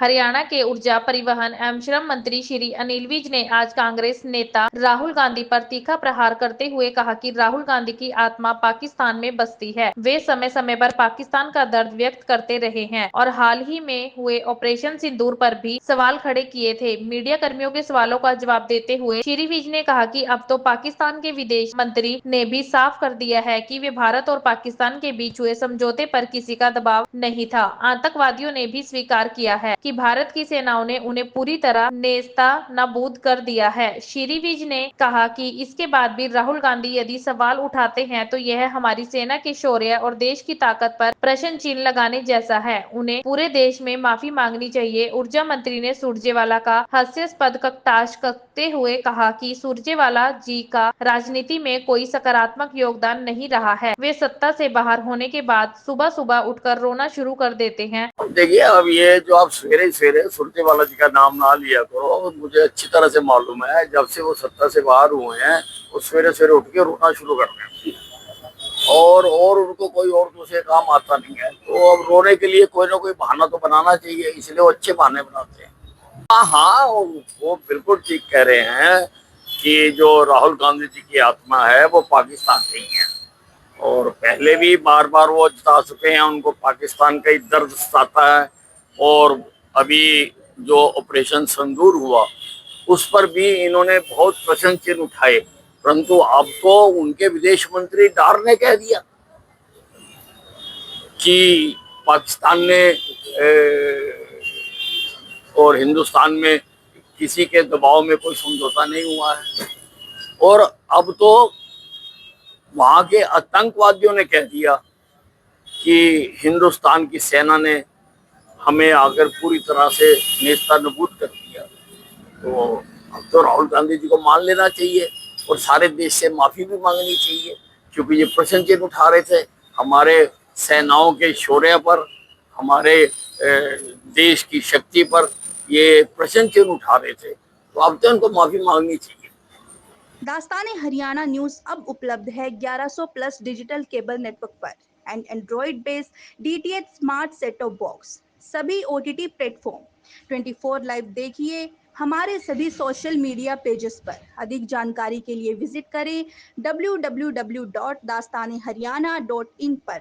हरियाणा के ऊर्जा, परिवहन एवं श्रम मंत्री श्री अनिल विज ने आज कांग्रेस नेता राहुल गांधी पर तीखा प्रहार करते हुए कहा कि राहुल गांधी की आत्मा पाकिस्तान में बसती है। वे समय समय पर पाकिस्तान का दर्द व्यक्त करते रहे हैं और हाल ही में हुए ऑपरेशन सिंदूर पर भी सवाल खड़े किए थे। मीडिया कर्मियों के सवालों का जवाब देते हुए श्री विज ने कहा कि अब तो पाकिस्तान के विदेश मंत्री ने भी साफ कर दिया है कि वे भारत और पाकिस्तान के बीच हुए समझौते पर किसी का दबाव नहीं था। आतंकवादियों ने भी स्वीकार किया है कि भारत की सेनाओं ने उन्हें पूरी तरह नेस्तनाबूद कर दिया है। श्री विज ने कहा कि इसके बाद भी राहुल गांधी यदि सवाल उठाते हैं तो यह हमारी सेना के शौर्य और देश की ताकत पर प्रश्न चिन्ह लगाने जैसा है। उन्हें पूरे देश में माफी मांगनी चाहिए। ऊर्जा मंत्री ने सुरजेवाला का हास्यास्पद कटाक्ष करते हुए कहा कि सुरजेवाला जी का राजनीति में कोई सकारात्मक योगदान नहीं रहा है। वे सत्ता से बाहर होने के बाद सुबह सुबह उठकर रोना शुरू कर देते हैं। देखिए, अब ये जो आप सवेरे सवेरे सुरजेवाला जी का नाम ना लिया करो। मुझे अच्छी तरह से मालूम है, जब से वो सत्ता से बाहर हुए हैं वो सवेरे सवेरे उठ के रोना शुरू कर रहे हैं और उनको कोई और दूसरे काम आता नहीं है। तो अब रोने के लिए कोई ना कोई बहाना तो बनाना चाहिए, इसलिए वो अच्छे बहाने बनाते हैं। हाँ हाँ, वो बिल्कुल ठीक कह रहे हैं कि जो राहुल गांधी जी की आत्मा है वो पाकिस्तान में ही है और पहले भी बार बार वो जता चुके हैं। उनको पाकिस्तान का ही दर्द सताता है और अभी जो ऑपरेशन सिंदूर हुआ उस पर भी इन्होंने बहुत प्रश्न चिन्ह उठाए, परंतु अब तो उनके विदेश मंत्री डार ने कह दिया कि पाकिस्तान ने और हिंदुस्तान में किसी के दबाव में कोई समझौता नहीं हुआ है। और अब तो वहां के आतंकवादियों ने कह दिया कि हिंदुस्तान की सेना ने हमें आकर पूरी तरह से नेस्तनाबूद कर दिया। तो अब तो राहुल गांधी जी को मान लेना चाहिए और सारे देश से माफी भी मांगनी चाहिए, क्योंकि ये प्रश्न चिन्ह उठा रहे थे हमारे सेनाओं के शौर्य पर, हमारे देश की शक्ति पर ये प्रश्न चिन्ह उठा रहे थे। तो अब तो उनको माफी मांगनी चाहिए। दास्ताने हरियाणा न्यूज अब उपलब्ध है 1100 प्लस डिजिटल केबल नेटवर्क पर and Android based DTH smart set top box, सभी ओटीटी प्लेटफॉर्म। 24 लाइव देखिए हमारे सभी सोशल मीडिया पेजेस पर। अधिक जानकारी के लिए विजिट करें www.dastaneharyana.in पर।